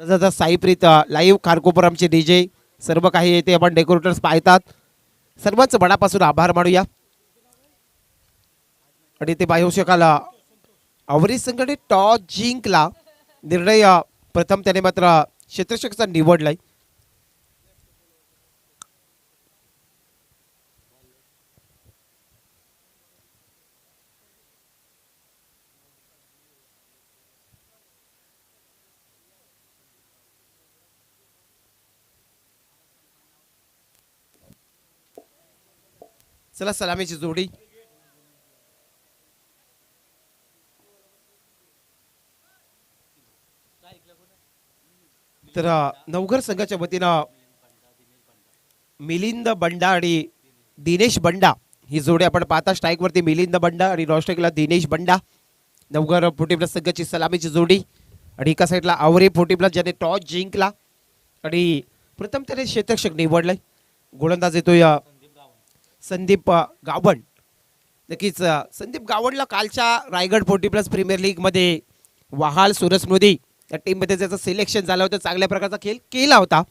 तसंच साईप्रीत live खारकोपुरमचे DJ सर्व काही येते आपण डेकोरेटर्स पाहतात. सर्वांचं मनापासून आभार मानूया. आणि ते पाहू शकाल आवरी संघाने टॉस जिंकला. निर्णय प्रथम त्याने मात्र क्षेत्ररक्षकाचा निवडलाय. चला सलामीची जोडी. तर नवघर संघाच्या वतीनं मिलिंद बंडा आणि दिनेश बंडा ही जोडी आपण पाहता. स्ट्राईक वरती मिलिंद बंडा आणि नॉनस्ट्राईकला दिनेश बंडा. नवघर 40+ संघाची सलामीची जोडी. आणि एका साईडला आवरे 40+ ज्याने टॉस जिंकला आणि प्रथम त्याने क्षेत्ररक्षक निवडलाय. गोलंदाज येतोय संदीप गावण. नक्कीच संदीप गावणला कालच्या रायगड 40+ प्रीमियर लीग मध्ये वहाल सुरसमुदी या टीममध्ये त्याचं सिलेक्शन झालं होतं. चांगल्या प्रकारचा खेळ केला होता,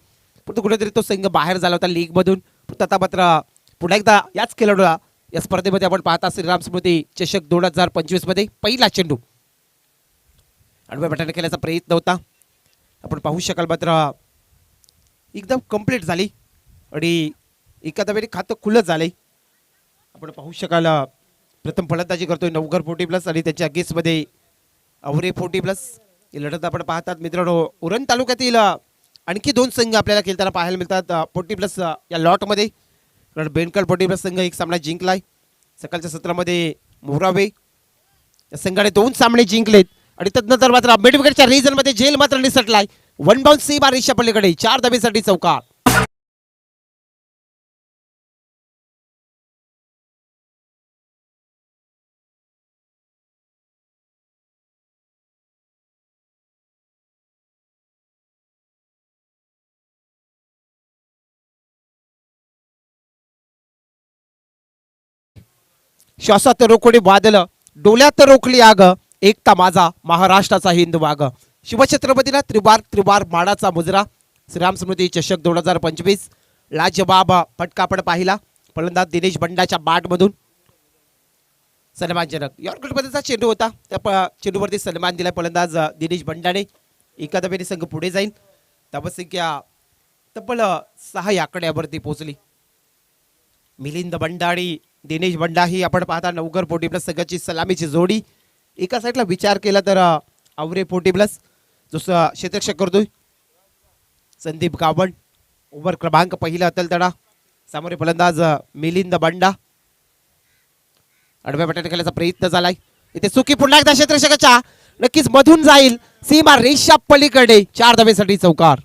परंतु कुठेतरी तो संघ बाहेर झाला होता लीगमधून. आता मात्र पुन्हा एकदा याच खेळाडूला या स्पर्धेमध्ये आपण पाहता श्रीराम स्मृती चषक 2025 मध्ये पहिला चेंडू आडव्या बटाने खेळण्याचा प्रयत्न होता. आपण पाहू शकाल मात्र एकदम कंप्लीट झाली आणि एका धावेने खातं खुलं झालंय. आपण पाहू शकाल प्रथम फलंदाजी करतोय नवघर 40+ आणि त्याच्या अगेन्स्टमध्ये आवरे 40+. ही लढत आपण पाहतात मित्रांनो. उरण तालुक्यातील आणखी 2 संघ आपल्याला खेळताना पाहायला मिळतात 40+ या लॉटमध्ये. कारण बेनकल 40+ संघ एक सामना जिंकलाय. सकाळच्या सत्रामध्ये मोरावे या संघाने 2 सामने जिंकलेत आणि तदनंतर मात्र मिड विकेटच्या रिजनमध्ये झेल मात्र निसटलाय. 1 बाउंस सी बार रेषा पलीकडे 4 धावेसाठी चौकार. श्वासात रोखोडी वादल डोल्यात रोखली आग एकता माझा महाराष्ट्राचा हिंद वाग. शिवछत्रपतीला त्रिवार माडाचा मुजरा. श्रीराम स्मृती चषक 2025 लाजवाब फटका आपण पाहिला. फलंदाज दिनेश बंडाच्या बॅटमधून सन्मानजनक यॉर्करमध्येचा चेंडू होता. त्या चेंडूवरती सन्मान दिला फलंदाज दिनेश बंडाने. एका धावेने संघ पुढे जाईल. धावसंख्या तब्बल 6 आकड्यावरती पोहोचली. मिलिंद बंडा आणि दिनेश बंडा ही आपण पाहता नवघर 40+ संघाची सलामीची जोडी. एका साईडला विचार केला तर आवरे 40+ जो क्षेत्ररक्षक करतोय संदीप गावण. ओव्हर क्रमांक पहिला अतल तडा. सामोरे फलंदाज मिलिंद बंडा. आडव्या बटाने खेळण्याचा प्रयत्न झालाय. इथे चुकी पुन्हा एकदा क्षेत्ररक्षकाच्या नक्कीच मधून जाईल सीमा रेषा पलीकडे 4 धावेसाठी चौकार.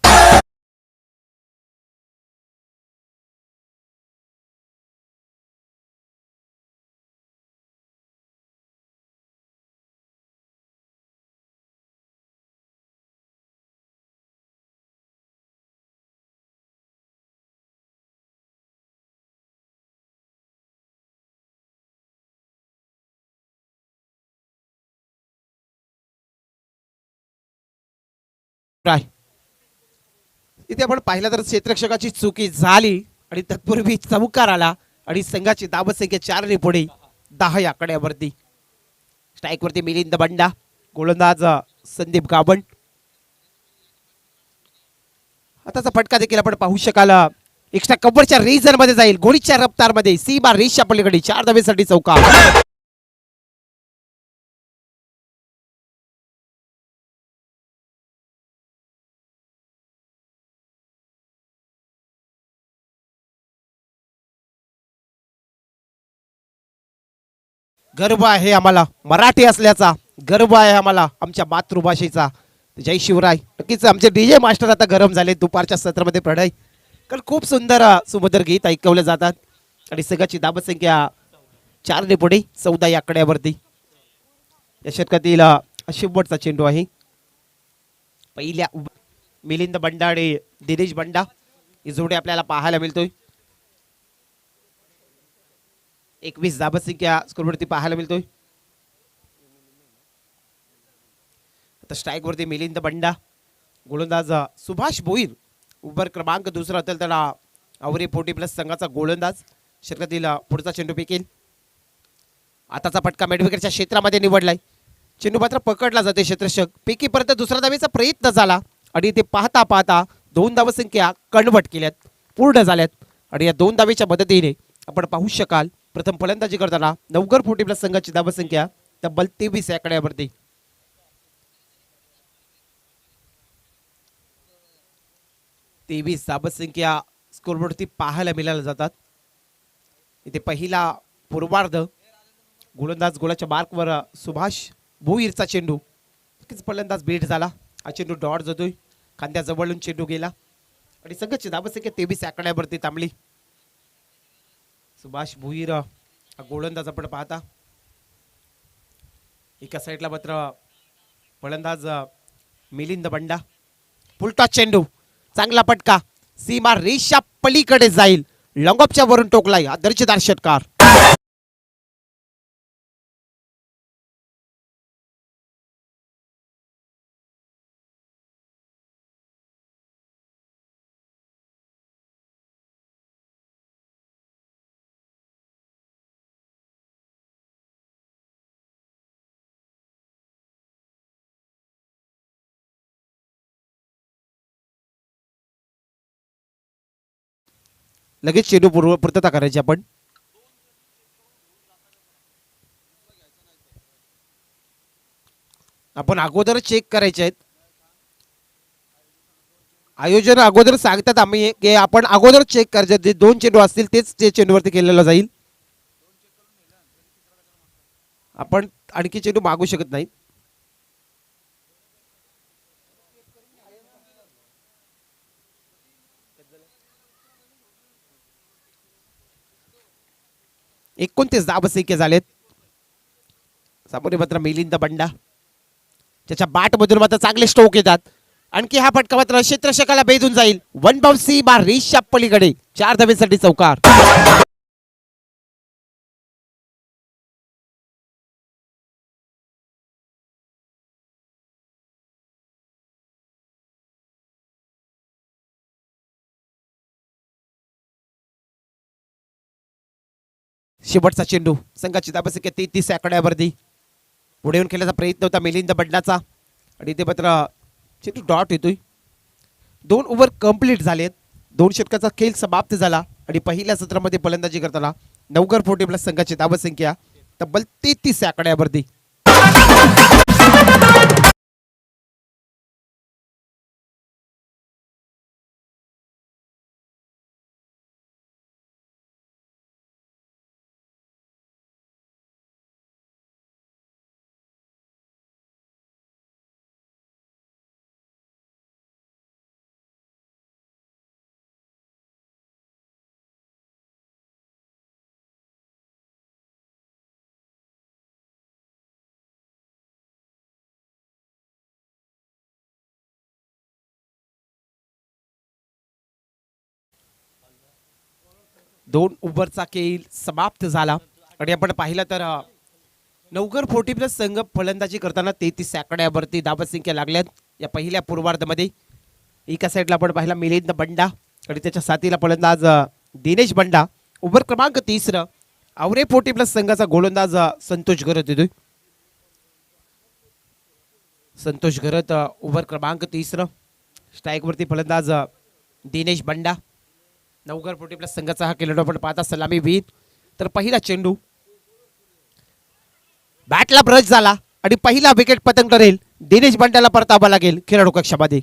इथे आपण पाहिलं तर क्षेत्ररक्षकाची चुकी झाली आणि तत्पूर्वी चौकार आला आणि संघाची धावसंख्या 4 ने पुढे 10 आकड्यावरती. स्ट्राईक वरती मिलिंद बंडा. गोलंदाज संदीप गावण. आताचा फटका देखील आपण पाहू शकाल एक्स्ट्रा कव्हरच्या रिजन मध्ये जाईल. गोळीच्या रफ्तार मध्ये सीमा रेषा पलीकडे 4 धावेसाठी चौकार. गर्व आहे आम्हाला मराठी असल्याचा. गर्व आहे आम्हाला आमच्या मातृभाषेचा. जय शिवराय. नक्कीच आमचे डीजे मास्टर आता गरम झाले दुपारच्या सत्रामध्ये प्रणय. कारण खूप सुंदर सुमधुर गीत ऐकवले जातात आणि संघाची धावसंख्या 4 ने पुढे 14 या आकड्यावरती. या षटकातील शेवटचा चेंडू आहे. पहिल्या मिलिंद बंडा आणि दिनेश बंडा ही जोडी आपल्याला पाहायला मिळतोय. 21 धावसंख्या स्कोरवरती पाहायला मिळतोय. आता स्ट्राईक वरती मिलिंद बंडा. गोलंदाज सुभाष भोईर उभर क्रमांक दुसरा असेल त्याला आवरे 40 प्लस संघाचा गोलंदाज षटकातील पुढचा चेंडू फेकेल. आताचा फटका मिडविकेटच्या क्षेत्रामध्ये निवडलाय. चेंडू मात्र पकडला जाते क्षेत्ररक्षक पैकीपर्यंत दुसरा धावेचा प्रयत्न झाला आणि ते पाहता पाहता 2 धावसंख्या कन्वर्ट केल्यात, पूर्ण झाल्यात. आणि या 2 धावेच्या मदतीने आपण पाहू शकाल प्रथम फलंदाजी करताना नवघर 40 प्लस संघाची धावसंख्या तब्बल 23 आकड्यावरती. 23 धावसंख्या स्कोरबोर्डवरती पाहायला मिळाल्या जातात. इथे पहिला पूर्वार्ध गोलंदाज गोलाच्या मार्कवर सुभाष भोईरचा चेंडू फलंदाज बेट झाला. हा चेंडू डॉट जातोय, खांद्याजवळून चेंडू गेला आणि संघाची धावसंख्या 23 आकड्यावरती थांबली. सुभाष भोईर हा गोलंदाज आपण पाहता. एका साईडला मात्र फलंदाज मिलिंद बंडा. फुलटॉस चेंडू, चांगला पटका, सीमा रेषा पलीकडे जाईल, लॉंगऑफच्या वरून टोकलाय हा दर्जेदार षटकार. लगेच चेंडू पूर्तता करायची आपण. आपण अगोदर चेक करायचे आहेत. आयोजन अगोदर सांगतात आम्ही की आपण अगोदर चेक करायचे, जे 2 चेंडू असतील तेच ते चेंडूवरती केलेलं जाईल. आपण आणखी चेंडू मागू शकत नाही. एकोणतीस धावसंख्या झालेत. सामोरे मात्र मिलिंद बंडा, त्याच्या बॅट मधून मात्र चांगले स्ट्रोक येतात. आणखी हा फटका मात्र क्षेत्ररक्षकाला भेदून जाईल. 1 बाउंड सी बार रेषा पलीकडे, 4 धावेसाठी चौकार. शेवटचा चेंडू, संघाची धावसंख्या 33 आकड्यावरती. पुढे येऊन खेळण्याचा प्रयत्न होता मिलिंद बंडाचा आणि ते मात्र चेंडू डॉट येतोय. 2 ओव्हर कंप्लीट झालेत. 2 षटकाचा खेळ समाप्त झाला आणि पहिल्या सत्रामध्ये फलंदाजी करताना नवघर 40 प्लस संघाची धावसंख्या तब्बल 33 आकड्यावरती. दोन ओव्हरचा खेळ समाप्त झाला आणि आपण पाहिलं तर नवघर 40 प्लस संघ फलंदाजी करताना 33 आकड्यावरती धावसंख्या लागल्यात या पहिल्या पूर्वार्धामध्ये. एका साईडला आपण पाहिला मिलिंद बंडा आणि त्याच्या साथीला फलंदाज दिनेश बंडा. ओव्हर क्रमांक 3 आवरे 40 प्लस संघाचा गोलंदाज संतोष घरत येतोय. संतोष घरत ओव्हर क्रमांक 3 स्ट्राईकवरती फलंदाज दिनेश बंडा. नवघर 40 प्लस संघाचा हा खेळाडू आपण पाहता सलामी वीर. तर पहिला चेंडू बॅटला ब्रश झाला आणि पहिला विकेट पतंग ठरेल. दिनेश बंडाला परतावा लागेल खेळाडू कक्षामध्ये.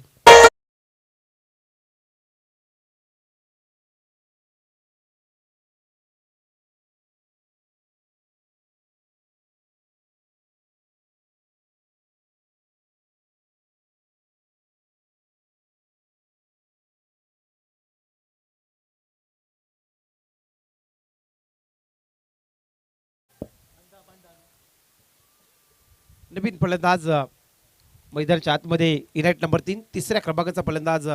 नवीन फलंदाज मैदानाच्या आतमध्ये इराईट नंबर 3 तिसऱ्या क्रमांकाचा फलंदाज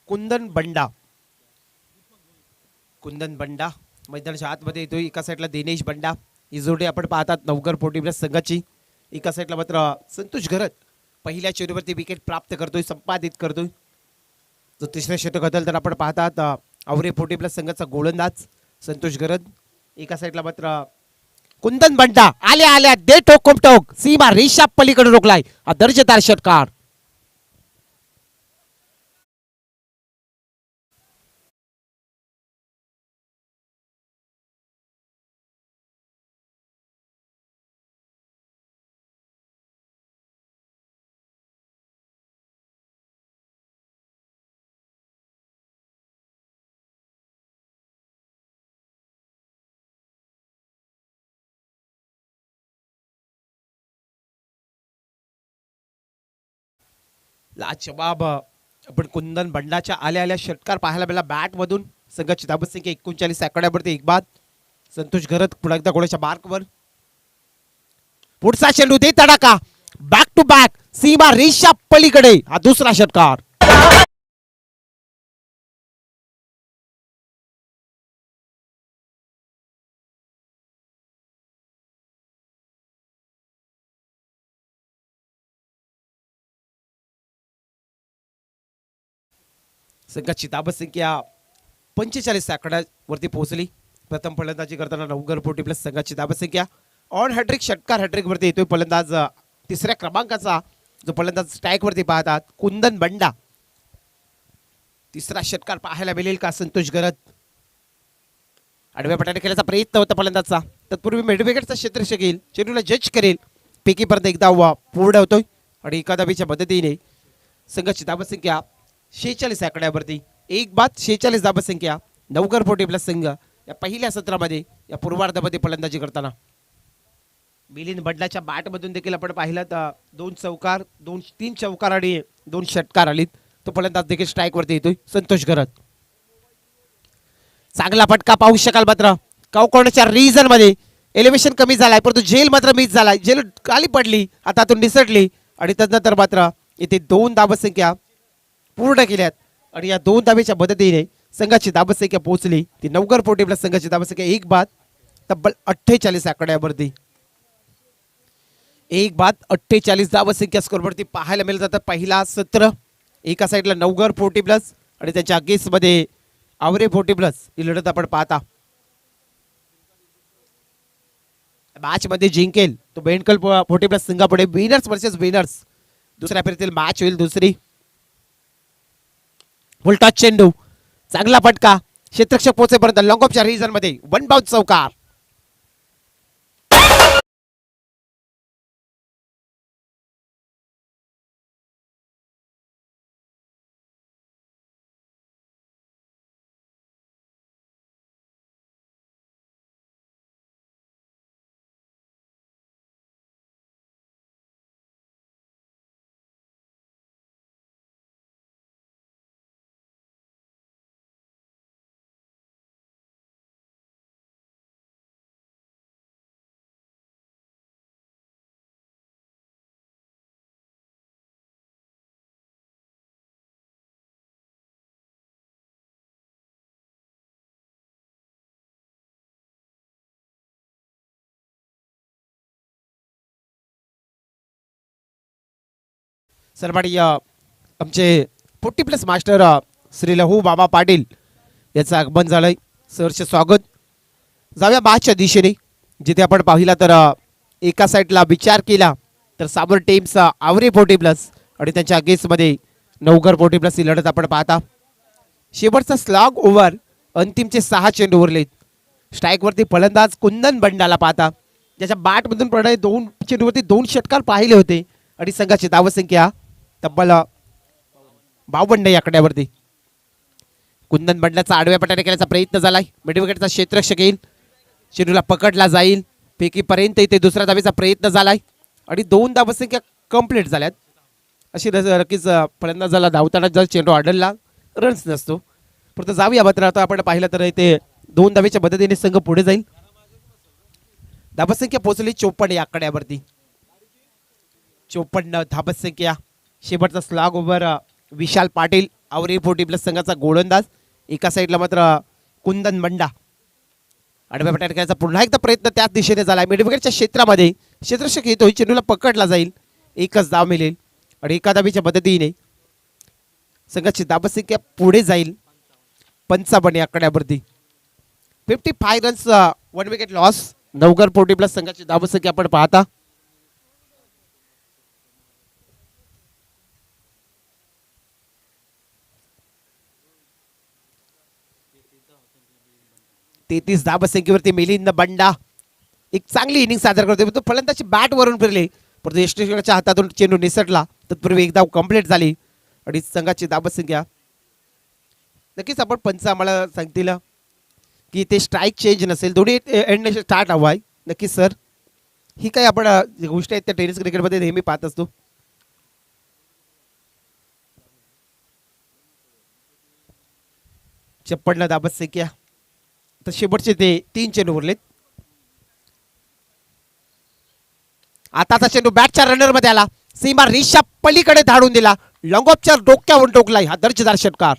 कुंदन बंडा. कुंदन बंडा मैदानाच्या आतमध्ये येतोय. एका साईडला दिनेश बंडा. ही जोडी आपण पाहतात नवघर 40 प्लस संघाची. एका साईडला मात्र संतोष घरत पहिल्या चेंडूवरती विकेट प्राप्त करतोय, संपादित करतोय. जो तिसऱ्या षटकाबद्दल तर आपण पाहतात आवरे 40 प्लस संघाचा गोलंदाज संतोष गरद. एका साईडला मात्र कुंदन बंडा आल्या आल्या दे ठोक ठोक सीमा रेषा पलीकडे रोखलाय. हा दर्जेदार षटकार. लाजवाब आपण कुंदन बंडाच्या आल्या आल्या षटकार पाहायला मिळाला बॅट मधून. संघाची धाबत संख्या 39 आकड्यावरती एक बाद. संतोष गरज पुन्हा एकदा गोळ्याच्या मार्कवर. पुढचा चेंडू दे तडाका बॅक टू बॅक सीमा रेषा पलीकडे. हा दुसरा षटकार. संघाची धाबत संख्या 45 आकड्यावरती पोहोचली. प्रथम फलंदाजी करताना नवघर 40 प्लस संघाची धाबत संख्या ऑन हॅट्रिक षटकार हॅट्रिक वरती येतोय फलंदाज तिसऱ्या क्रमांकाचा जो फलंदाज स्ट्राईक वरती पाहतात कुंदन बंडा. तिसरा षटकार पाहायला मिळेल का संतोष गरज. आडव्या पट्ट्याने खेळण्याचा प्रयत्न होता फलंदाजचा. तत्पूर्वी मिडविकेटचा क्षेत्ररक्षक येईल चेंडूला जज करेल. पैकीपर्यंत एकदा पूर्ण होतोय आणि एका धाबीच्या मदतीने संघाची धाबत संख्या 46 आकड्यावरती एक बाद. 46 धाबत संख्या नवघर 40 प्लस संघ या पहिल्या सत्रामध्ये या पूर्वार्धामध्ये फलंदाजी करताना. मिलिंद बंडाच्या बॅटमधून देखील आपण पाहिलं तर 2 चौकार 3 चौकार आणि 2 षटकार आलीत. तो फलंदाज देखील स्ट्राईक वरती येतोय संतोष गरज. चांगला फटका पाहू शकाल मात्र कॉर्नरच्या रिजन मध्ये एलिव्हेशन कमी झालाय परंतु झेल मात्र मिस झालाय. झेल खाली पडली हातातून निसटली आणि त्यानंतर मात्र इथे 2 धाबत संख्या पूर्ण केल्यात आणि या 2 धाबेच्या मदतीने संघाची धाबत संख्या पोहोचली ती नवघर 40 प्लस संघाची धाबत संख्या एक बाद तब्बल 48 आकड्यावरती. एक बाद 48 धाबत संख्या स्कोरवरती पाहायला मिळत जातं. पहिला सत्र एका साईडला नवघर 40 प्लस आणि त्यांच्या अगेन्स्ट मध्ये आवरे 40 प्लस ही लढत आपण पाहता. मॅच मध्ये जिंकेल तो बेंडकल 40 प्लस संघापुढे विनर्स वर्सेस विनर्स दुसऱ्या फेरीतील मॅच होईल दुसरी. फुलटॉस चेंडू चांगला फटका क्षेत्ररक्षक पोहोचेपर्यंत लॉंग ऑफच्या रिजन मध्ये वन बाउन्स चौकार. सरबाडी आमचे 40 प्लस मास्टर श्री लहू बाबा पाटील याचं आगमन झालंय. सरचे स्वागत. जाऊया मॅचच्या दिशेने जिथे आपण पाहिला तर एका साईडला विचार केला तर साबर टीम्सचा आवरे 40 प्लस आणि त्यांच्या अगेन्स्टमध्ये नवघर 40 प्लस ही लढत आपण पाहता. शेवटचा स्लॉग ओव्हर अंतिमचे 6 चेंडू उरलेत. स्ट्राईकवरती फलंदाज कुंदन बंडाला पाहता ज्याच्या बॅटमधून प्रणाली 2 चेंडूवरती 2 षटकार पाहिले होते आणि संघाची धावत संख्या तब्बल 52 या आकड्यावरती. कुंदन बंडाचा आडव्या पट्ट्याने केल्याचा प्रयत्न झालाय. मिडविकेटचा क्षेत्ररक्षक येईल चेंडूला पकडला जाईल. पैकीपर्यंत इथे दुसऱ्या धावेचा प्रयत्न झालाय आणि 2 धावत संख्या कंप्लीट झाल्यात. अशी नक्कीच फलंदाजाला धावताना जर चेंडू आढळला रन्स नसतो. परंतु जाऊया मात्र आता आपण पाहिलं तर इथे 2 धावेच्या मदतीने संघ पुढे जाईल. धावत संख्या पोहोचली 54 या आकड्यावरती. 54 धावत संख्या. शेवटचा स्लॉग ओव्हर विशाल पाटील आवरे 40 प्लस संघाचा गोलंदाज. एका साईडला मात्र कुंदन बंडा आडव्या पट्ट्याने खेळायचा पुन्हा एकदा प्रयत्न त्याच दिशेने झाला. मिडविकेटच्या क्षेत्रामध्ये क्षेत्ररक्षक येतोय चेंडूला पकडला जाईल. एकच धाव मिळेल. आणि एका धाबीच्या मदतीने संघाची धाबसंख्या पुढे जाईल 55 आकड्यावरती. 55 रन्स 1 विकेट लॉस. नवघर पोटी प्लस संघाची धाबसंख्या आपण पाहता 33 धाबसंख्येवरती मिलिंद बंडा एक चांगली इनिंग सादर करतोय. तो फलंदाजी बॅट वरून फिरले परंतु यष्टीच्या हातातून चेंडू निसटला. तत्पूर्वी एक धाव कंप्लीट झाली आणि संघाची धाबसंख्या नक्कीच आपण पंच आम्हाला सांगतील की ते स्ट्राईक चेंज नसेल दोन्ही एंड स्टार्ट हवा आहे. नक्कीच सर ही काही आपण गोष्ट आहेत त्या टेनिस क्रिकेटमध्ये नेहमी पाहत असतो. छप्पन्न धाबसंख्या तर शेवटचे ते 3 चेंडू उरलेत. आताचा चेंडू बॅटच्या रनर मध्ये आला. सीमा रिषा पलीकडे धाडून दिला. लॉंगॉपच्या डोक्यावरून टोकलाय हा दर्जेदार षटकार.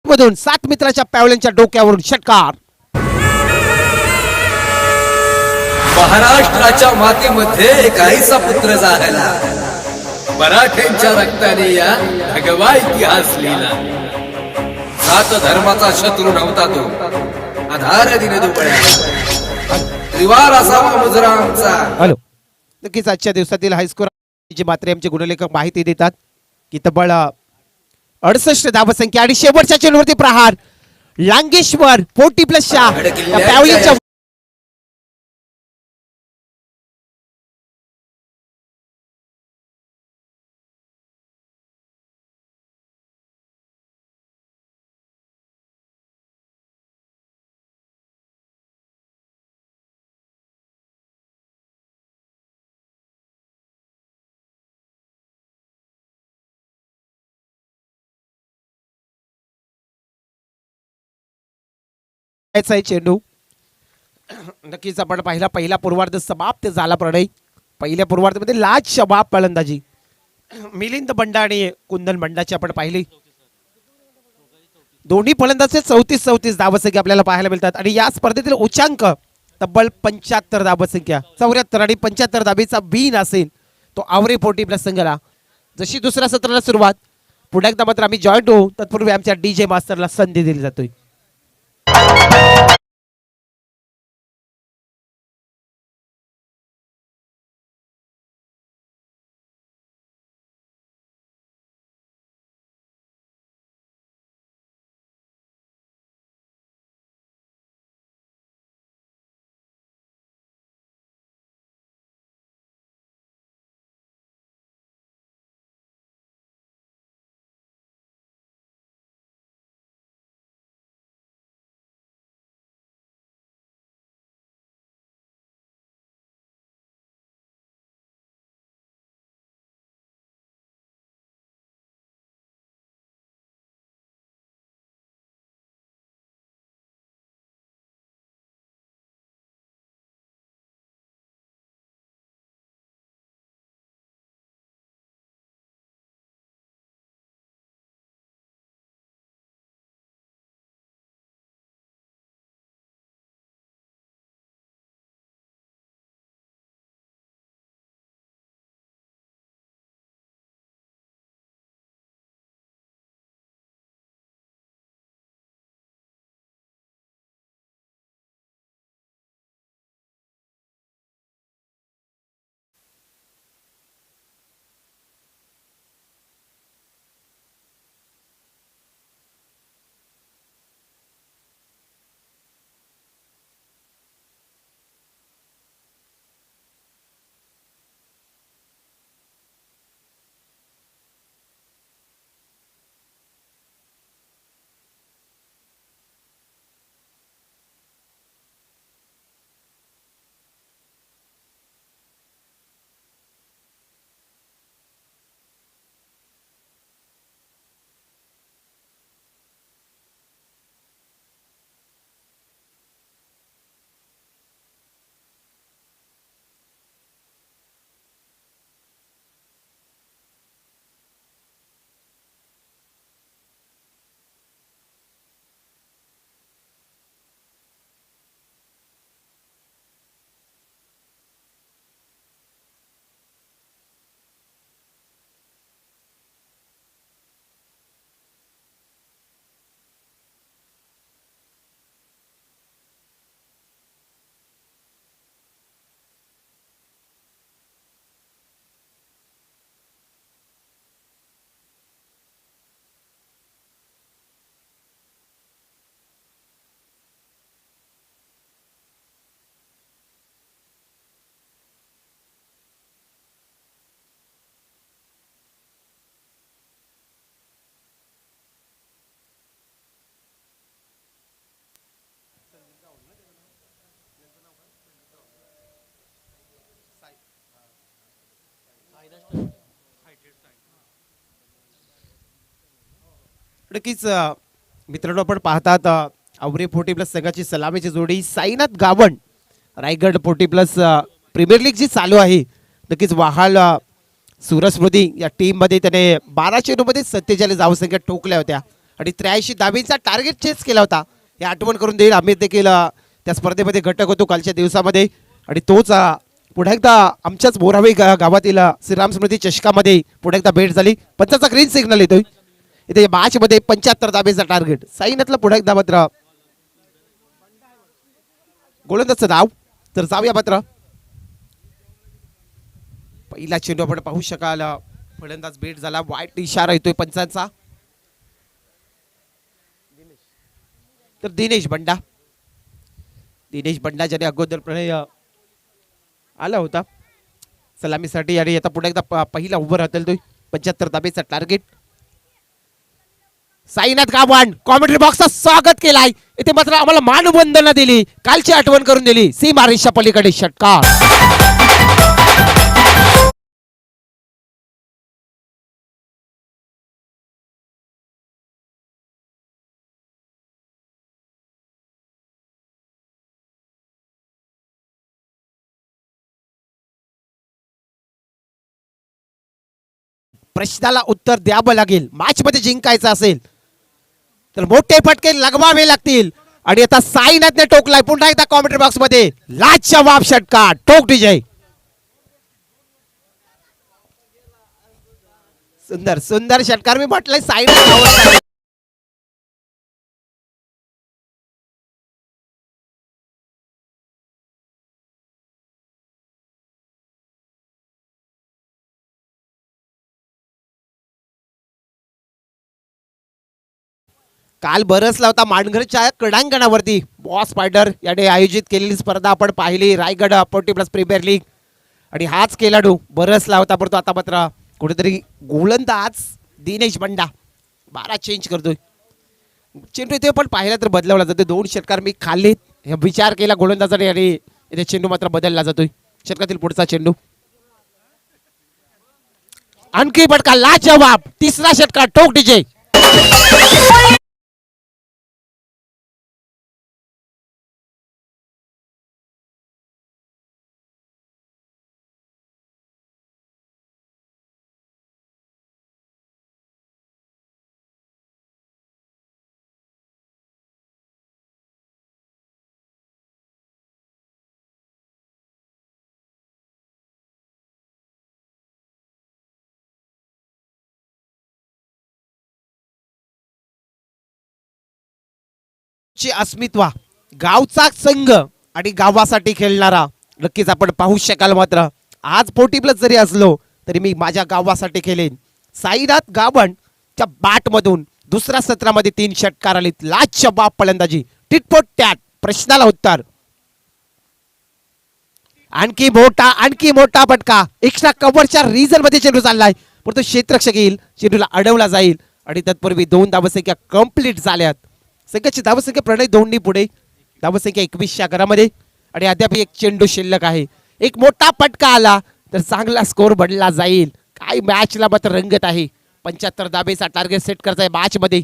मधून 7 मित्राच्या पॅवल्यांच्या डोक्यावरून षटकार. महाराष्ट्राच्या मातीमध्ये एक आईचा पुत्र जागला. मराठ्यांच्या रक्ताने या भगवा इतिहास लिहिला. जात धर्माचा शत्रू नव्हता तो. आधार दिने दुबळ्या त्रिवार असावा मुजरा आमचा. हॅलो नक्कीच आजच्या दिवसातील हायस्कोर जे मात्रे आमचे गुणलेखक माहिती देतात की तब्बल 68 धाबसंख्या आणि शेवटच्या चेंडूवरती प्रहार. लांगेश्वर 40 प्लसच्या पॅवलीच्या चेंडू. नक्कीच आपण पहिला पूर्वार्ध समाप्त झाला. प्रणय पहिल्या पूर्वार्धामध्ये लाज शबाब फलंदाजी मिलिंद बंडा आणि कुंदन बंडाची आपण पाहिली. दोन्ही फलंदाजे 34 धाबसंख्या आपल्याला पाहायला मिळतात आणि या स्पर्धेतील उच्चांक तब्बल 75 धाबसंख्या. 74 आणि 75 धाबीचा बीन असेल तो आवरे पोटी प्रसंगाला. जशी दुसऱ्या सत्राला सुरुवात पुढे एकदा मात्र आम्ही जॉईंट होऊ तत्पूर्वी आमच्या DJ मास्टरला संधी दिली जातोय. नक्कीच मित्रांनो आपण पाहतात आवरे 40 प्लस संघाची सलामीची जोडी Sainath Gawan Raigad 40 plus premier league जी चालू आहे नक्कीच वहाल सुरज स्मृती या टीम मध्ये त्याने 12 चेंडूमध्ये 47 धावसंख्या ठोकल्या होत्या आणि 83 धाबींचा टार्गेट चेस केला होता. हे आठवण करून देईल आम्ही देखील त्या स्पर्धेमध्ये घटक होतो कालच्या दिवसामध्ये आणि तोच पुन्हा एकदा आमच्याच बोरावी गावातील श्रीराम स्मृती चषकामध्ये पुन्हा एकदा भेट झाली. पंचाचा ग्रीन सिग्नल येतोय इथे मॅच मध्ये 75 धाबेचा टार्गेट साईनाथला पुन्हा एकदा मात्र गोलंदाजचं धाव तर जाऊया मात्र पहिला चेंडू आपण पाहू शकाल फलंदाज भेट झाला वाईट इशारा येतोय पंचांचा. तर दिनेश बंडा ज्याने अगोदरपणे आला होता सलामीसाठी आणि आता पुन्हा एकदा पहिला उभं राहतील तो 75 धाबेचा टार्गेट. साईनाथ गावण कॉमेंट्री बॉक्सचा स्वागत केलाय इथे मात्र आम्हाला मानवंदना दिली कालची आठवण करून दिली सीमा रेषा पलीकडे षटकार. प्रश्नाला उत्तर द्यावं लागेल मॅच मध्ये जिंकायचं असेल तर मोठे फटके लगवावे लागतील आणि आता साईनाथने टोकलाय पुन्हा एकदा कॉमेंट्री बॉक्स मध्ये लाजवाब षटकार टोक विजय. सुंदर सुंदर षटकार मी म्हटलंय साईनाथ काल बरसला होता मानघरच्या क्रीडांगणावरती बॉस स्पायडर याने आयोजित केलेली स्पर्धा आपण पाहिली रायगड 40 प्लस प्रीमियर लीग आणि हाच खेळाडू बरसला होता परंतु आता मात्र कुठेतरी गोलंदाज दिनेश बंडा 12 चेंज करतोय. चेंडू इथे पण पाहिला तर बदलावला जातो 2 षटकार मी खाल्लेत हे विचार केला गोलंदाजाने आणि इथे चेंडू मात्र बदलला जातोय. षटकातील पुढचा चेंडू आणखी फटका लाजवाब तिसरा षटकार टोक डीजे. चे अस्मित्व गावचा संघ आणि गावासाठी खेळणारा नक्कीच आपण पाहू शकाल मात्र आज 40 प्लस जरी असलो तरी मी माझ्या गावासाठी खेळेन. साईनाथ गावणच्या बॅट मधून दुसऱ्या सत्रामध्ये 3 षटकार आलीत लाजवाब फलंदाजी टिटपोट टॅट प्रश्नाला उत्तर. आणखी मोठा फटका एक्स्ट्रा कव्हरच्या रिझन मध्ये चेंडू चाललाय परंतु क्षेत्ररक्षक येईल चेंडूला अडवला जाईल आणि तत्पूर्वी 2 धावसंख्या कंप्लीट झाल्यात. संघाची धावसंख्या प्रणय 2 पुढे धावसंख्या 21 घरामध्ये आणि अद्याप एक चेंडू शिल्लक आहे. एक मोठा फटका आला तर चांगला स्कोर बनला जाईल. काय मॅचला मात्र रंगत आहे 75 धाबेचा टार्गेट सेट करताय मॅच मध्ये.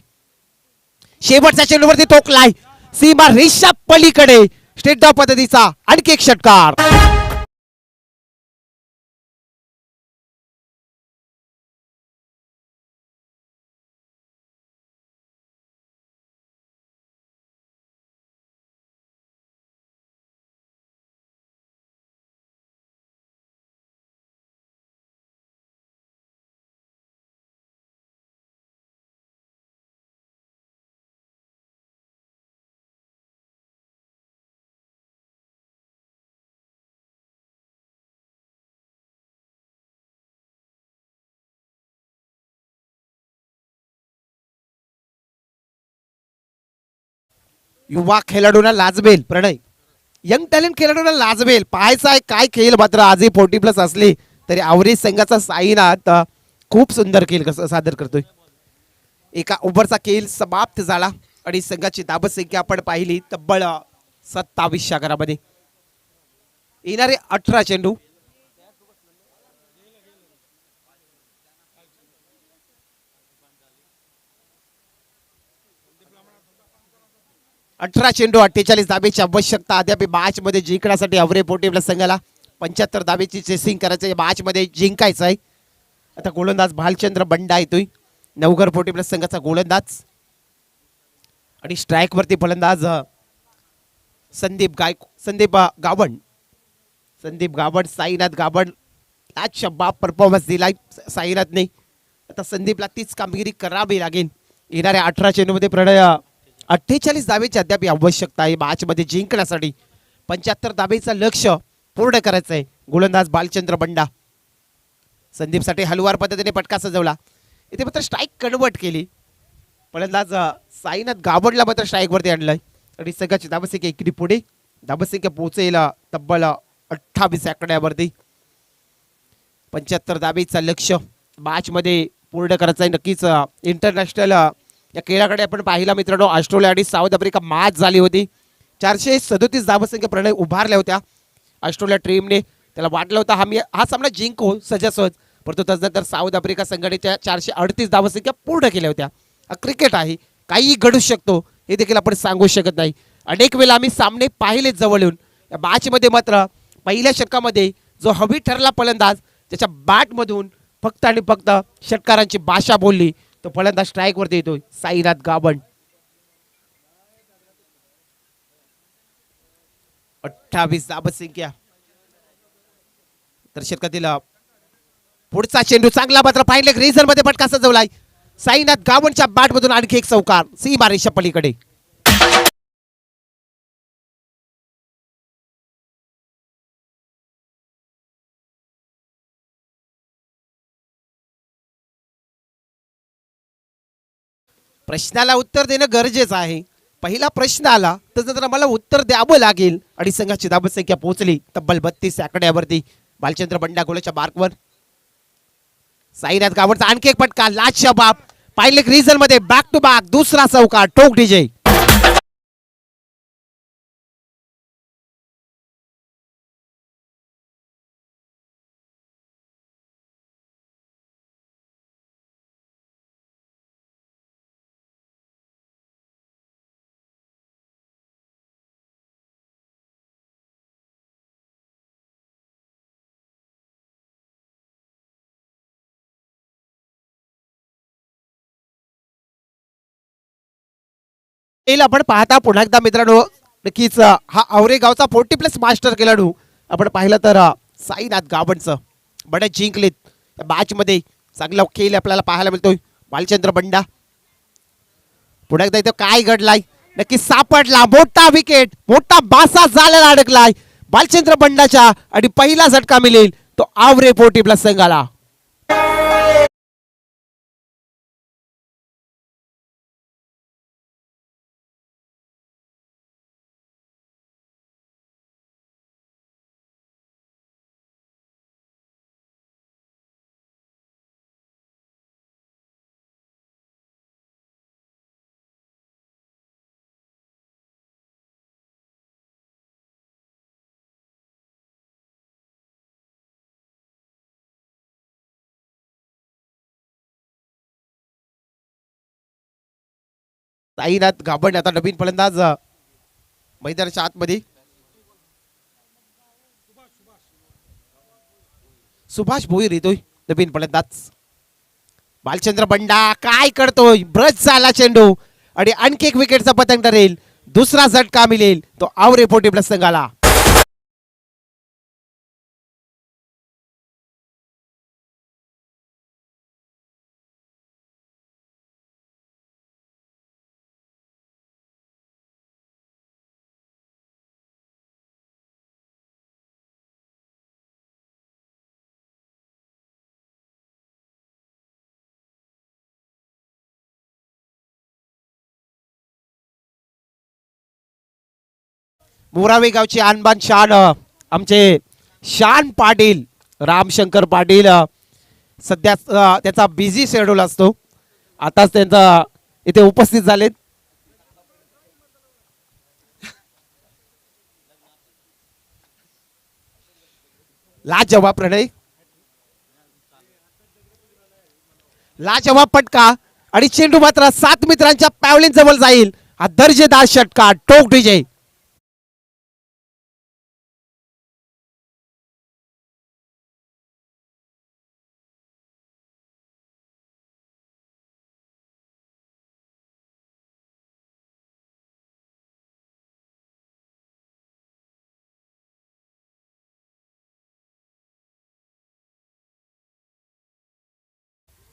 शेवटच्या चेंडूवरती टोकलाय सीमा रेषा पलीकडे स्टेट डाव पद्धतीचा आणखी एक षटकार. युवा खेळाडूंना लाजवेल प्रणय यंग टॅलेंट खेळाडूंना लाजवेल पाहायचा आहे काय खेळ मात्र आजही 40 प्लस असले तरी आवरेज संघाचा साईनाथ खूप सुंदर खेळ सादर करतोय. एका ओव्हरचा खेळ समाप्त झाला आणि संघाची धावसंख्या आपण पाहिली तब्बल 27 घरामध्ये. येणारे 18 चेंडू 18 चेंडू 48 धाबेची आवश्यकता अद्याप मॅच मध्ये जिंकण्यासाठी आवरे पोटी आपल्या संघाला 75 धाबेची चेसिंग करायचं मॅच मध्ये जिंकायचं आहे. आता गोलंदाज भालचंद्र बंडा येतोय नवघर पोटी आपल्या संघाचा गोलंदाज आणि स्ट्राईक वरती फलंदाज संदीप गावण साईनाथ गावण आज शब्बाब परफॉर्मन्स दिलाय साईनाथने. आता संदीपला तीच कामगिरी करावी लागेल. येणाऱ्या 18 चेंडूमध्ये प्रणय 48 धावेची अद्याप आवश्यकता आहे मॅच मध्ये जिंकण्यासाठी. 75 धावेचं लक्ष पूर्ण करायचं आहे. गोलंदाज भालचंद्र बंडा संदीपसाठी हलवार पद्धतीने पटका सजवला. इथे मात्र स्ट्राईक कन्वर्ट केली. फलंदाज साईनाथ गावडला मात्र स्ट्राईक वरती आणलाय आणि संघाची धावसंख्या इकडे पुढे धावसंख्या पोहोचेल तब्बल 28 आकड्यावरती. 75 धावेचं लक्ष मॅच मध्ये पूर्ण करायचं आहे. नक्कीच इंटरनॅशनल या खेळाकडे आपण पाहिला मित्रांनो. ऑस्ट्रेलिया आणि साऊथ आफ्रिका मॅच झाली होती. 437 धावसंख्या प्रणय उभारल्या होत्या. ऑस्ट्रेलिया टीमने त्याला वाटलं होतं हा सामना जिंकू सहजासहज, परंतु त्यानंतर साऊथ आफ्रिका संघटनेच्या 438 धावसंख्या पूर्ण केल्या होत्या. क्रिकेट आहे, काही घडू शकतो हे देखील आपण सांगू शकत नाही. अनेक वेळा आम्ही सामने पाहिले जवळून. या मॅचमध्ये मात्र पहिल्या षटकामध्ये जो हवी ठरला फलंदाज त्याच्या बॅटमधून फक्त आणि फक्त षटकारांची भाषा बोलली. तो फलंदाज स्ट्राईक वरती येतोय साईनाथ गावण. 28 धावसंख्या. तर षटकातील पुढचा चेंडू चांगला मात्र फाईन लेग रिझन मध्ये फटका सजवलाय. साईनाथ गावणच्या बॅटमधून आणखी एक चौकार सीमारेषा पलीकडे. प्रश्नाला उत्तर देणं गरजेचं आहे. पहिला प्रश्न आला तर मला उत्तर द्यावं लागेल आणि संघाची धावसंख्या पोहोचली तब्बल 32 आकड्यावरती. भालचंद्र बंडा गोलाच्या मार्कवर. साईनाथ गावणचा आणखी एक फटका लाजच्या बाप पाहिले रिझन मध्ये बॅक टू बॅक दुसरा चौकार टोक डीजे. आपण पाहता पुन्हा एकदा मित्रांनो नक्कीच हा औरे गावचा 40+ मास्टर खेळाडू आपण पाहिलं तर साईनाथ गावणचं बडे जिंकलेत मॅच मध्ये. चांगला खेळ आपल्याला पाहायला मिळतोय. भालचंद्र बंडा पुन्हा एकदा इथं काय घडलाय नक्की सापडला. मोठा विकेट मोठा बासा झालेला अडकलाय भालचंद्र बंडाच्या आणि पहिला झटका मिळेल तो आवरे पोटी प्लस संघाला. साईनाथ गावण आता नवीन फलंदाज मैदानाच्या आतमध्ये. सुभाष भोईर येतोय नवीन फलंदाज. भालचंद्र बंडा काय करतोय ब्रश झाला चेंडू आणि आणखी एक विकेटचा पतंग ठरेल. दुसरा झटका मिळेल तो आवरे पोटी प्लस संघाला. मोरावे गावचे आणबान शान आमचे शान पाटील रामशंकर पाटील सध्या त्याचा बिझी शेड्यूल असतो. आताच त्यांचा इथे उपस्थित झालेत. लाजवाब प्रणय लाजवाब फटका आणि चेंडू मात्र 7 मित्रांच्या पॅवलिन जवळ जाईल हा दर्जेदार षटकार टोक विजय.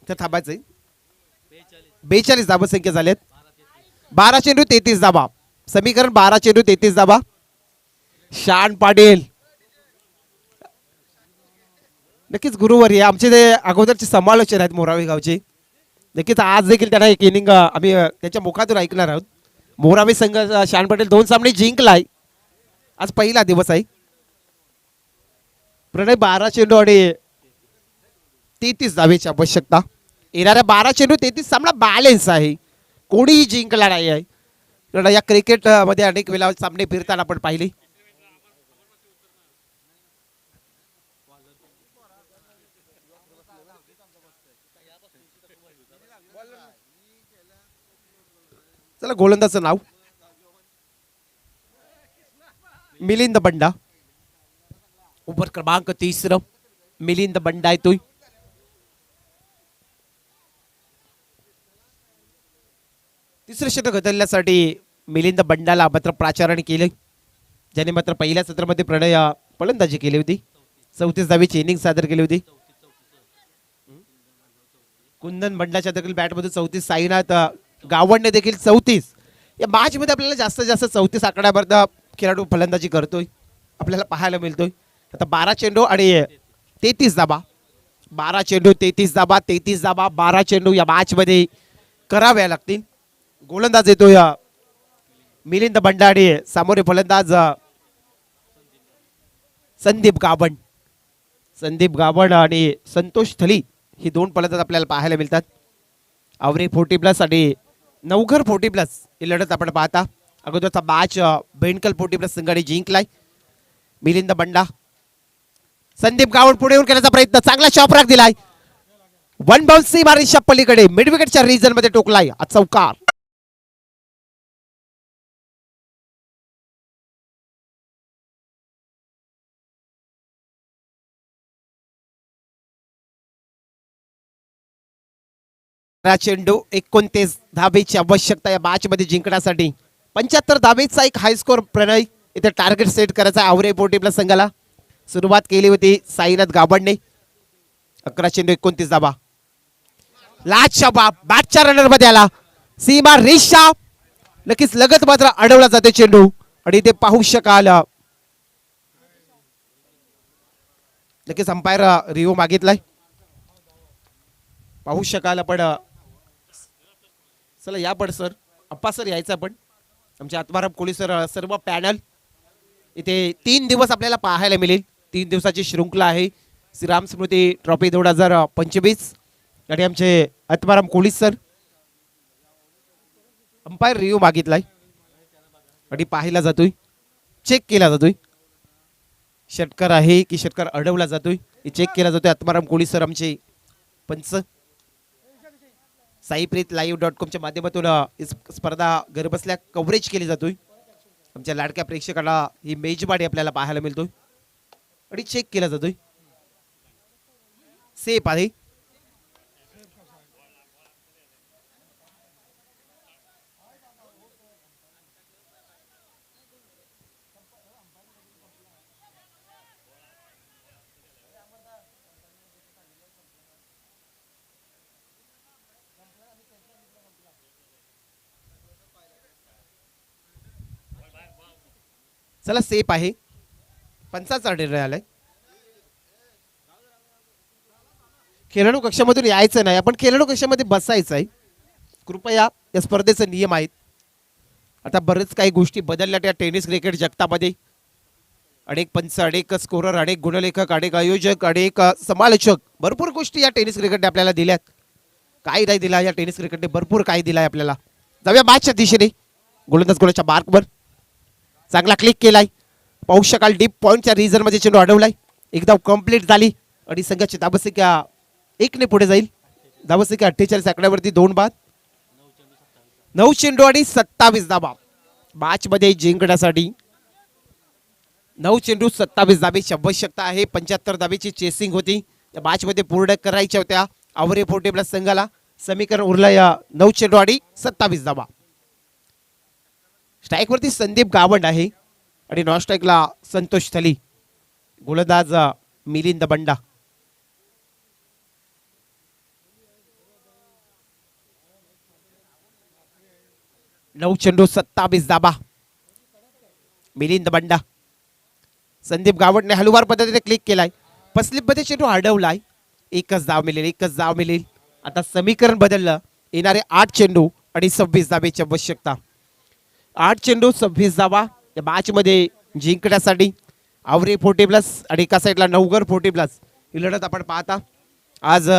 थांबायचंय. 42 धाबा संख्या झाल्यात. 12 चेंडू 33 धाबा. समीकरण 12 चेंडू 33 धाबा. शान पाटील नक्कीच गुरुवार हे आमचे ते अगोदरचे समालोचक आहेत मोरावे गावचे. नक्कीच आज देखील त्यांना एक इनिंग आम्ही त्यांच्या मुखातून ऐकणार आहोत. मोरावे संघ शान पाटील 2 सामने जिंकलाय. आज पहिला दिवस आहे. प्रणय 12 चेंडू आणि 33 धावेची आवश्यकता. येणाऱ्या 12 चेंडू 33 सामना बॅलेन्स आहे. कोणीही जिंकला नाही आहे. कारण या क्रिकेट मध्ये अनेक वेळा सामने फिरताना आपण पाहिले. चला गोलंदाजचं नाव मिलिंद बंडा. ओव्हर क्रमांक 30 मिलिंद बंडा येतोय. तिसरं षटक गतरण्यासाठी मिलिंद बंडाला मात्र प्राचारण केले. ज्याने मात्र पहिल्या सत्रामध्ये प्रणय फलंदाजी केली होती. 34 धावेची इनिंग सादर केली होती. कुंदन बंडाच्या देखील बॅटमध्ये 34. साईनाथ गावंडने देखील 34. या मॅच मध्ये आपल्याला जास्तीत जास्त 34 आकड्यापर्यंत खेळाडू फलंदाजी करतोय आपल्याला पाहायला मिळतोय. आता 12 चेंडू आणि 33 धाबा. 12 चेंडू 33 धाबा. 33 धाबा 12 चेंडू या मॅच मध्ये कराव्या लागतील. गोलंदाज येतो या मिलिंद बंडा आणि सामोरे फलंदाज संदीप गावंड. संदीप गावंड आणि संतोष थली ही 2 फलंदाज आपल्याला पाहायला मिळतात. आवरे 40+ आणि नवघर 40+ ही लढत आपण पाहता. अगोदरचा मॅच बेंडकल 40+ संघाने जिंकलाय. मिलिंद बंडा संदीप गावंड पुढे येऊन करण्याचा प्रयत्न. चांगला शॉपराक दिलाय. 1 बाउन्स सी मारीच्या पलीकडे मिड विकेटच्या रिजन मध्ये टोकलाय. चौकार. चेंडू 29 धावेची आवश्यकता या मॅच मध्ये जिंकण्यासाठी. 75 धावेचा एक हाय स्कोर प्रणय इथे टार्गेट सेट करायचा आवरे 40+ संघाला. सुरुवात केली होती साईनाथ गावंडने. 11 चेंडू 29 धाबा. लाचच्या बॅटच्या रनर मध्ये आला. सीमा रेषा नक्कीच लगत मात्र अडवला जाते चेंडू आणि ते पाहू शकाल. नक्कीच अंपायर रिव्ह्यू मागितलाय. पाहू शकाल आपण. चला या पण सर अप्पा सर यायचं आपण. आमचे आत्माराम कोळी सर सर्व पॅनल इथे 3 दिवस आपल्याला पाहायला मिळेल. 3 दिवसाची शृंखला आहे. श्रीराम स्मृती ट्रॉफी 2025 आणि आमचे आत्माराम कोळी सर. अंपायर रिव्ह्यू मागितलाय आणि पाहिला जातोय. चेक केला जातोय. षटकार आहे की षटकार अडवला जातोय हे चेक केला जातोय. आत्माराम कोळी सर आमचे पंच. साईप्रीत live.com च्या माध्यमातून स्पर्धा घरबसल्या कव्हरेज केली जातोय. आमच्या लाडक्या प्रेक्षकांना ही मेजबानी आपल्याला पाहायला मिळतोय आणि चेक केला जातोय. सेफ आहे. चला सेफ आहे. पंचाचा निर्णय आलाय. खेळाडू कक्षामधून यायचं नाही. आपण खेळाडू कक्षामध्ये बसायचं आहे. कृपया या स्पर्धेचे नियम आहेत. आता बरेच काही गोष्टी बदलल्या त्या टेनिस क्रिकेट जगतामध्ये. अनेक पंच, अनेक स्कोरर, अनेक गुणलेखक, अनेक आयोजक, अनेक समालोचक, भरपूर गोष्टी या टेनिस क्रिकेटने आपल्याला दिल्यात. काही नाही दिला या टेनिस क्रिकेटने, भरपूर काही दिलाय आपल्याला. जाऊया मॅचच्या दिशेने. गोलंदाज गोलाच्या मार्कवर चांगला क्लिक केलाय. पाहू शकाल डीप पॉइंटच्या रिजन मध्ये चेंडू अडवलाय. एकदम कंप्लीट झाली आणि संघाची धावसंख्या 1 ने पुढे जाईल. धावसंख्या 48 आकड्यावरती 2 बाद. 9 चेंडू आणि 27 धाबा मॅच मध्ये जिंकण्यासाठी 9 चेंडू 27 धाबेची आवश्यकता आहे. 75 धाबेची चेसिंग होती या मॅच मध्ये पूर्ण करायच्या होत्या आवरे फोर्टी प्लस संघाला. समीकरण उरलं या 9 चेंडू आणि 27 धाबा. स्ट्राईक वरती संदीप गावंड आहे आणि नॉन स्ट्राईकला संतोष थली. गोलंदाज मिलिंद बंडा. नऊ चेंडू 27 धाबा. मिलिंद बंडा. संदीप गावंडने हलुवार पद्धतीने क्लिक केलाय. पस्लिप मध्ये चेंडू अडवलाय. एकच धाव मिळेल, एकच धाव मिळेल. आता समीकरण बदललं. येणारे 8 चेंडू आणि 26 धाबेची आवश्यकता. 8 चेंडू 26 धाबा या मॅच मध्ये जिंकण्यासाठी आवरे फोर्टी प्लस आणि एका साईडला नवघर फोर्टी प्लस ही लढत आपण पाहता. आज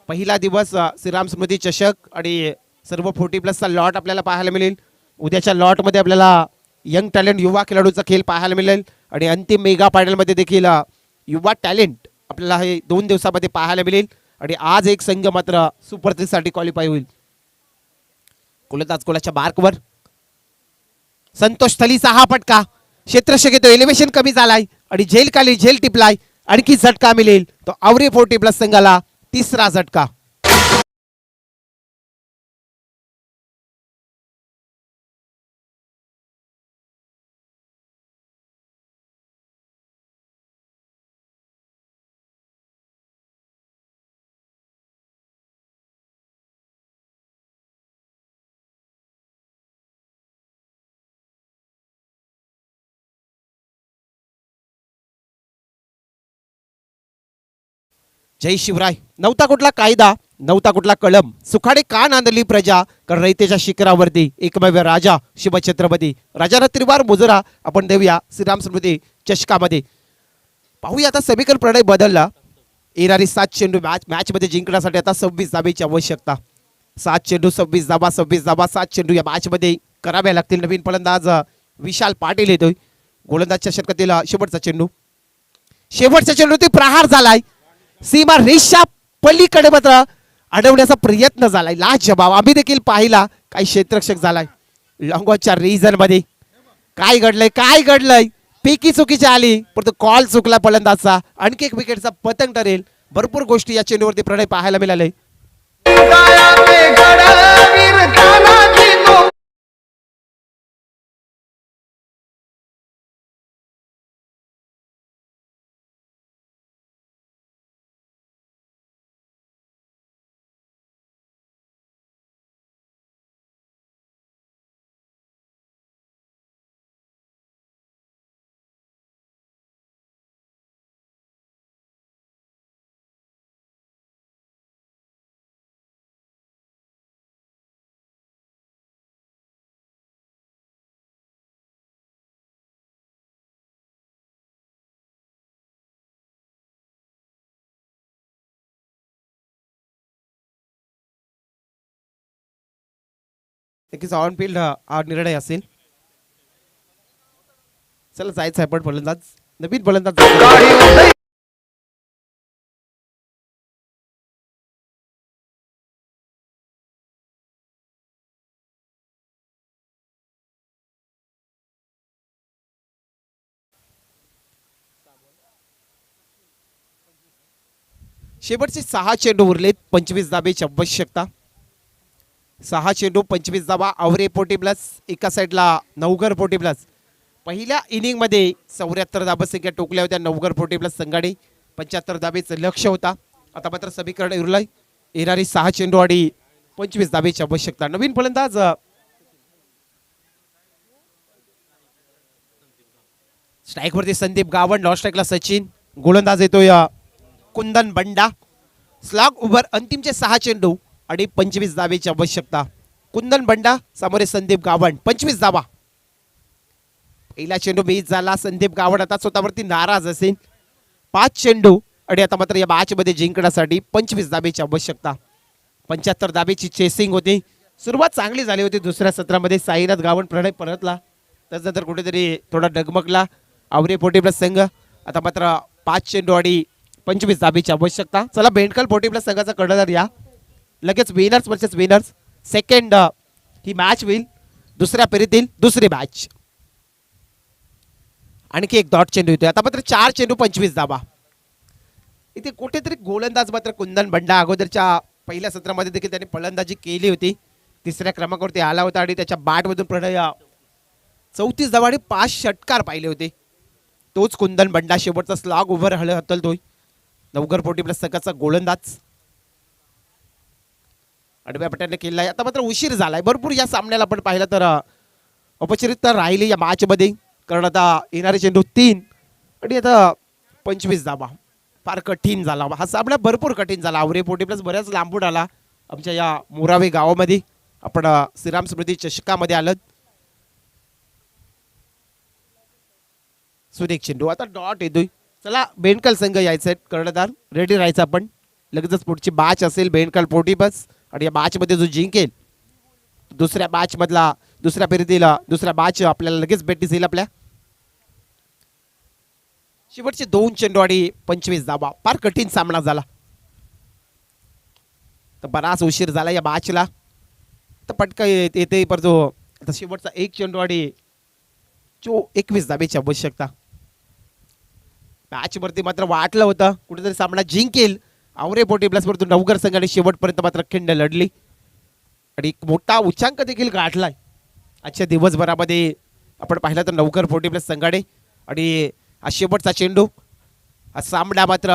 पहिला दिवस श्रीराम स्मृती चषक आणि सर्व फोर्टी प्लसचा लॉट आपल्याला पाहायला मिळेल. उद्याच्या लॉटमध्ये आपल्याला यंग टॅलेंट युवा खेळाडूचा खेळ पाहायला मिळेल आणि अंतिम मेगा फायनलमध्ये देखील युवा टॅलेंट आपल्याला हे 2 दिवसामध्ये पाहायला मिळेल. आणि आज एक संघ मात्र सुपर 3 साठी क्वालिफाय होईल. गोलंदाज गोलाच्या मार्कवर संतोष थलीचा हा फटका क्षेत्ररक्षक येतो. एलिव्हेशन कमी झालाय आणि झेल खाली झेल टिपलाय. आणखी झटका मिळेल तो आवरे फोर्टी प्लस संघाला तिसरा झटका. जय शिवराय. नव्हता कुठला कायदा, नव्हता कुठला कलम, सुखाडे का नांदली प्रजा, कारण रयतेच्या शिखरावरती एकमेव राजा शिवछत्रपती. राजाला त्रिवार मुजरा आपण देऊया श्रीराम स्मृती चषकामध्ये. पाहूया आता समीकरण प्रणय बदलला. येणारी 7 चेंडू मॅच मध्ये जिंकण्यासाठी आता 26 धाबेची आवश्यकता. 7 चेंडू 26 धाबा 26 धाबा 7 चेंडू या मॅच मध्ये कराव्या लागतील. नवीन फलंदाज विशाल पाटील येतोय. गोलंदाजच्या षटकातील शेवटचा चेंडू. शेवटच्या चेंडूवरती प्रहार झालाय. सीमा रेषा पलीकडे मात्र अडवण्याचा प्रयत्न झालाय. लाजवाब आम्ही देखील पाहिला. काही क्षेत्ररक्षक झालाय लॉंगॉच्या रिजन मध्ये. काय घडलंय काय घडलंय. पैकी चुकीची आली परंतु कॉल चुकला फलंदाजचा. आणखी एक विकेटचा पतंग ठरेल. भरपूर गोष्टी या चेंडूवरती प्रणय पाहायला मिळाले. नक्कीच ऑन फील्ड हा निर्णय असेल. चला जायचं आहे पण फलंदाज नवीन फलंदाज. शेवटचे 6 चेंडू उरलेत. 25 धाबेची आवश्यकता. 6 चेंडू 25 धाबा. आवरे फोर्टी प्लस एका साईडला नवघर फोर्टी प्लस. पहिल्या इनिंग मध्ये 74 धाबा संख्या टोकल्या होत्या नवघर फोर्टी प्लस संघाने. 75 धाबेचं लक्ष होता. आता मात्र समीकरण उरलंय. येणारी 6 चेंडू आणि 25 धाबेची आवश्यकता. नवीन फलंदाज स्ट्राईक वरती संदीप गावंड. नॉन स्ट्राईकला सचिन. गोलंदाज येतोय कुंदन बंडा. स्लॉग ओव्हर अंतिमचे 6 चेंडू आणि 25 धाबेची आवश्यकता. कुंदन बंडा सामोरे संदीप गावंड. 25 धाबा. पहिला चेंडू मिस झाला. संदीप गावंड आता स्वतःवरती नाराज असेल. 5 चेंडू आणि आता मात्र या मॅच मध्ये जिंकण्यासाठी 25 धाबेची आवश्यकता. 75 धाबेची चेसिंग होती. सुरुवात चांगली झाली होती दुसऱ्या सत्रामध्ये. साईनाथ गावंड प्रणय परतला. त्यानंतर कुठेतरी थोडा डगमगला आवरे फोर्टी प्लस संघ. आता मात्र 5 चेंडू आणि 25 धाबेची आवश्यकता. चला बेंडकल फोर्टी प्लस संघाचा कर्णधार या. लगेच विनर्स वर्सेस विनर्स. सेकंड ही मॅच होईल दुसऱ्या फेरीतील दुसरी मॅच. आणखी एक डॉट चेंडू येतोय. आता मात्र 4 चेंडू 25 धावा. इथे कुठेतरी गोलंदाज मात्र कुंदन बंडा अगोदरच्या पहिल्या सत्रामध्ये देखील त्याने फलंदाजी केली होती. तिसऱ्या क्रमांकावरती आला होता आणि त्याच्या बॅटमधून प्रणय 34 धावा आणि 5 षटकार पाहिले होते. तोच कुंदन बंडा शेवटचा स्लॉग ओव्हर हतलतोय. नवघर पोटी प्लस संघाचा गोलंदाज आडव्या पट्ट्याने केलाय. आता मात्र उशीर झालाय भरपूर या सामन्याला आपण पाहिलं तर अपचरित राहिली या मॅच मध्ये. कारण आता येणारे चेंडू 3 आणि आता 25 धावा. फार कठीण झाला हा सामना. भरपूर कठीण झाला. आवरे पोटी प्लस बऱ्याच लांबून आला आमच्या या मोरावे गावामध्ये. आपण श्रीराम स्मृती चषकामध्ये आलं. सुरेख चेंडू. आता डॉट येतोय. चला बेंडकल संघ यायचंय. कर्णधार रेडी राहायचं आपण. लगेचच पुढची मॅच असेल बेंडकल पोटी प्लस. आणि या मॅच मध्ये जो जिंकेल दुसऱ्या मॅच मधला दुसऱ्या फेरीतील दुसऱ्या मॅच आपल्याला लगेच भेटीस येईल आपल्या. शेवटचे 2 चेंडू आणि 25 धावा. फार कठीण सामना झाला. तर बराच उशीर झाला या मॅचला. तर पटका येते पर जो आता शेवटचा 1 चेंडू आणि 21 धावेची आवश्यकता. मॅच वरती मात्र वाटलं होतं कुठेतरी सामना जिंकेल आवरे पोटी प्लस. परंतु नवघर संघाने शेवटपर्यंत मात्र खिंड लढली आणि एक मोठा उच्चांक देखील गाठलाय आजच्या दिवसभरामध्ये. आपण पाहिलं तर नवघर पोटी प्लस संघाने. आणि हा शेवटचा चेंडू हा सामना मात्र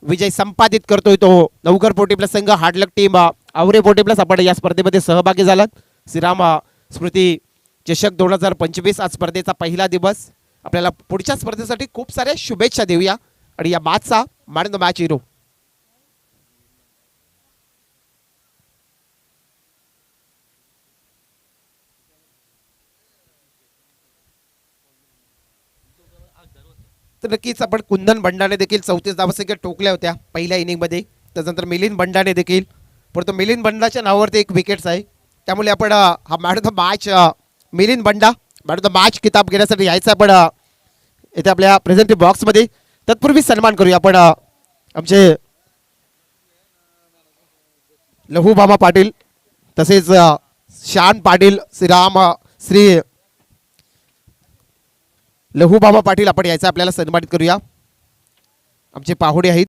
विजय संपादित करतोय तो नवघर पोटी प्लस संघ. हार्डलक टीम आवरे पोटी प्लस आपण या स्पर्धेमध्ये सहभागी झालात. श्रीराम स्मृती चषक 2025 आज स्पर्धेचा पहिला दिवस. आपल्याला पुढच्या स्पर्धेसाठी खूप साऱ्या शुभेच्छा देऊया. आणि या मॅचचा man of the match hero तर नक्कीच आपण कुंदन बंडाने देखील 34 धावसंख्या ठोकल्या होत्या पहिल्या इनिंगमध्ये. त्यानंतर मिलिंद बंडाने देखील. परंतु मिलिंद बंडाच्या नावावरती एक विकेट्स आहे. त्यामुळे आपण हा man of the match Milind Banda man of the match किताब घेण्यासाठी यायचं आपण इथे आपल्या प्रेझेंटिव्ह बॉक्समध्ये. तत्पूर्वी सन्मान करूया आपण आमचे लहूबाबा पाटील तसेच शान पाटील श्री लहूबाबा पाटील आपण यायचा आपल्याला सन्मानित करूया. आमचे पाहुणे आहेत.